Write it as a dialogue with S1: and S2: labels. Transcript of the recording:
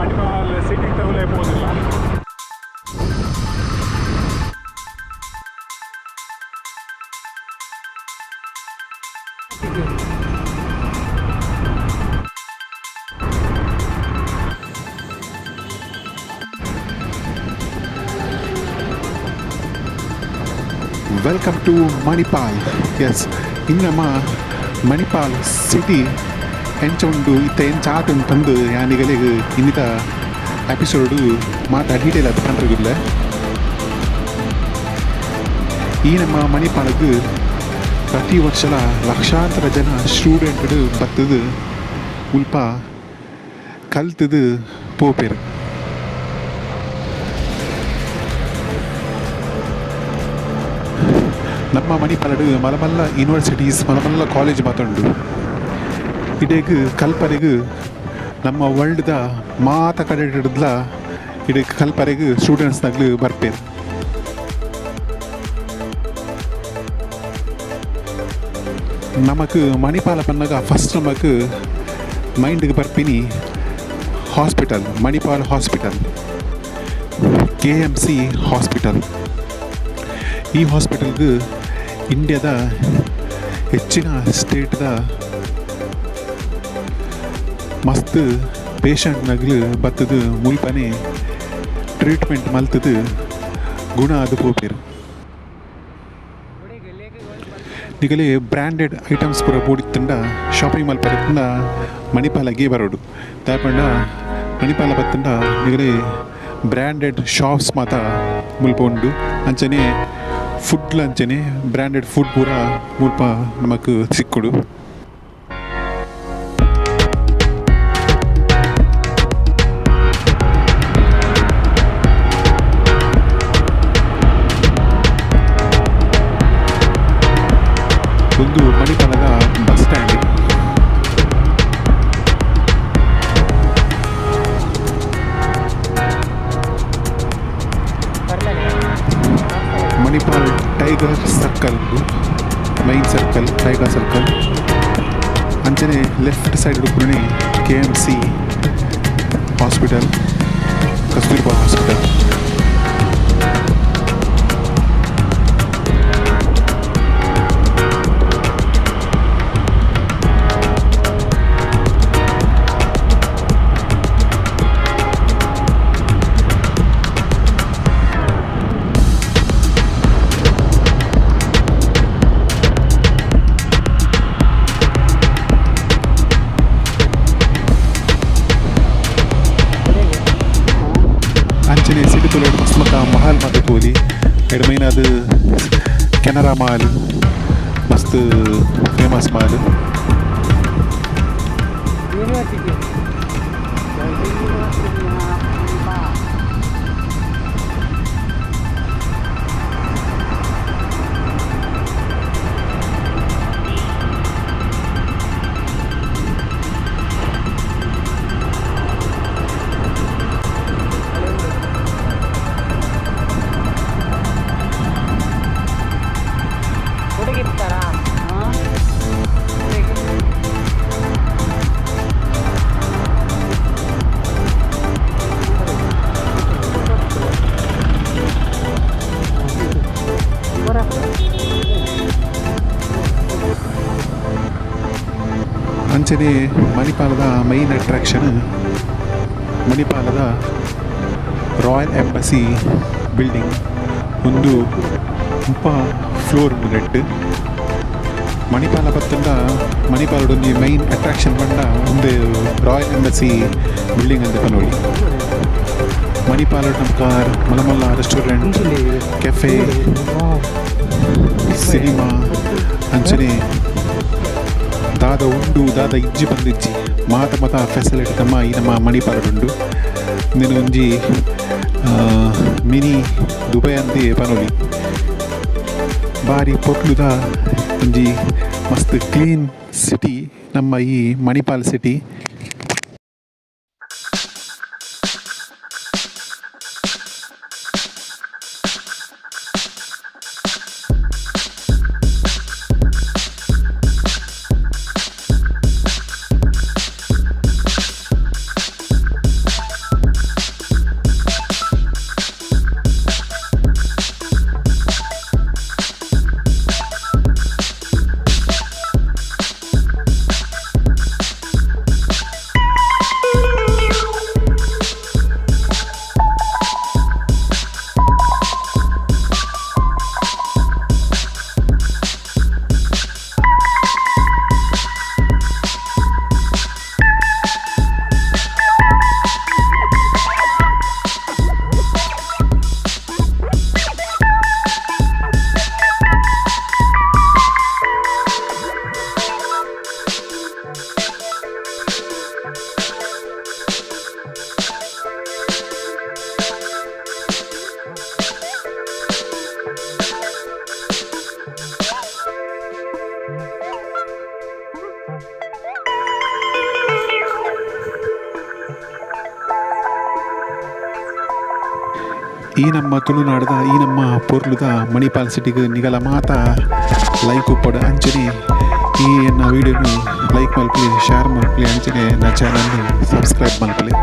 S1: ಮಣಿಪಾಲ್ ಸಿಟಿಗೆ ತಗೊಳ್ಳೇಬೋದಿಲ್ಲ.
S2: Welcome to Manipal. Yes, ಇನ್ನಮ್ಮ ಮಣಿಪಾಲ್ ಸಿಟಿ ಎಂಚ ಉಂಡು ಇತ್ತ ಎಂಚ ಆಟ ಉಂಟಂದು ಯಾನಿಗಳಿಗೆ ಇನ್ನಿತ ಎಪಿಸೋಡು ಮಾತಾ ಡೀಟೇಲ್ ಅದು ಕಂಡ್ರಿಗಿಲ್ಲ. ಈ ನಮ್ಮ ಮಣಿಪಾಲಕ್ಕೆ ಪ್ರತಿ ವರ್ಷಲ ಲಕ್ಷಾಂತರ ಜನ ಸ್ಟೂಡೆಂಟ್ ಬತ್ತದು ಉಲ್ಪ ಕಲ್ತದು ಪೋಪೇರು. ನಮ್ಮ ಮಣಿಪಾಲಡು ಮಲಮಲ್ಲ ಯೂನಿವರ್ಸಿಟೀಸ್ ಮಲಮಲ್ಲ ಕಾಲೇಜ್ ಮಾತುಂಡು. ಇಡೇಗೆ ಕಲ್ಪರೆಗೆ ನಮ್ಮ ವರ್ಲ್ಡ್ದ ಮಾತ ಕಡೆ ಹಿಡಿದ್ಲ ಇಡೇಗೆ ಕಲ್ಪರೆಗೆ ಸ್ಟೂಡೆಂಟ್ಸ್ನಾಗ್ಲು ಬರ್ಪೇರು. ನಮಕ್ ಮಣಿಪಾಲ ಪನ್ನಾಗ ಫಸ್ಟ್ ನಮಕ್ ಮೈಂಡ್ಗೆ ಬರ್ಪಿನಿ hospital, Manipal hospital, KMC hospital. ಈ ಹಾಸ್ಪಿಟಲ್ಗೆ ಇಂಡಿಯಾದ ಹೆಚ್ಚಿನ ಸ್ಟೇಟ್ದ ಮಸ್ತ್ ಪೇಷಂಟ್ನಾಗ್ಲು ಬತ್ತದು ಮುಲ್ಪನೆ ಟ್ರೀಟ್ಮೆಂಟ್ ಮಲ್ತದು ಗುಣ ಅದು ಪೋಪೇರು. ನಿಗಲೇ ಬ್ರ್ಯಾಂಡೆಡ್ ಐಟಮ್ಸ್ ಪೂರ ಬೋಡಿತ್ತಂಡ ಶಾಪಿಂಗ್ ಮಾಲ್ ಪರತ್ತಂಡ ಮಣಿಪಾಲಗೆ ಬರೋಡು ತಾಪಂಡ ಮಣಿಪಾಲ ಬತ್ತಂಡ ನಿಗಲೇ ಬ್ರ್ಯಾಂಡೆಡ್ ಶಾಪ್ಸ್ ಮಾತ ಮುಲ್ಪೊಂಡು ಅಂಚನೆ ಫುಡ್ ಅಂಚನೆ ಬ್ರ್ಯಾಂಡೆಡ್ ಫುಡ್ ಪೂರ ಮುಲ್ಪ ನಮಕ್ ಸಿಕ್ಕುಡು. ಒಂದು ಮಣಿಪಾಲದ bus stand. Manipal tiger circle, main circle tiger circle ಅಂಚನೆ ಲೆಫ್ಟ್ ಸೈಡ್ ಹುಡುಕ್ರೆ KMC ಹಾಸ್ಪಿಟಲ್, ಕಸ್ತೂರ್ಬಾ ಹಾಸ್ಪಿಟಲ್. ಅಂಚನೆ ಸಿಟಿ ತುಲೆ ಮಸ್ತ್ ಮಕ್ಕ ಮಹಲ್ ಮಾತ ತೋಲಿ ಎಡಮೈನ ಅದು ಕೆನರಾ ಮಾಲ್ ಮಸ್ತ್ ಫೇಮಸ್ ಮಾಲ್. ಅಂಚನೆ ಮಣಿಪಾಲದ ಮೈನ್ ಅಟ್ರಾಕ್ಷನ್ ಮಣಿಪಾಲದ ರಾಯಲ್ ಎಂಬಸಿ ಬಿಲ್ಡಿಂಗ್. ಒಂದು ಉಪ ಫ್ಲೋರ್ ನೆಟ್ ಮಣಿಪಾಲ ಬತ್ತಂಡ ಮಣಿಪಾಲದೊಂದು ಮೈನ್ ಅಟ್ರಾಕ್ಷನ್ ಬಂಡ ಒಂದು ರಾಯಲ್ ಎಂಬಸಿ ಬಿಲ್ಡಿಂಗ್ ಅಂತ ನೋಡಿ. ಮಣಿಪಾಲ ನಮ್ಕಾರ್ ಮಲಮಲ್ಲ ರೆಸ್ಟೋರೆಂಟ್, ಕೆಫೆ, ಸಿನಿಮಾ ಅಂಚನೆ ದಾದ ಉಂಡು ದಾದ ಇಜ್ಜಿ ಬಂದಿಜ್ಜಿ ಮಾತ ಫೆಸಿಲಿಟಿ ತಮ್ಮ ಈ ನಮ್ಮ ಮಣಿಪಾಲಡುಂಡು. ಇಂದಿನ ಒಂಜಿ ಮಿನಿ ದುಬೈ ಅಂತೆ ಪನೊಲಿ ಬಾರಿ ಪೊಟ್ಲುದ ಒಂಜಿ ಮಸ್ತ್ ಕ್ಲೀನ್ ಸಿಟಿ ನಮ್ಮ ಈ ಮಣಿಪಾಲ್ ಸಿಟಿ. ಈ ನಮ್ಮ ತುಳುನಾಡದ ಈ ನಮ್ಮ ಪೊರ್ಲುದ ಮಣಿಪಾಲ್ ಸಿಟಿಗೆ ನಿಗಲ ಮಾತ ಲೈಕ್ ಉಪ್ಪಡು ಅಂಚನೆ ಈ ನನ್ನ ವೀಡಿಯೋನು ಲೈಕ್ ಮಲ್ಪಲಿ ಶೇರ್ ಮಲ್ಪಲಿ ಅಂಚನೆ ನನ್ನ ಚಾನಲ್ನು ಸಬ್ಸ್ಕ್ರೈಬ್ ಮಲ್ಪಲಿ.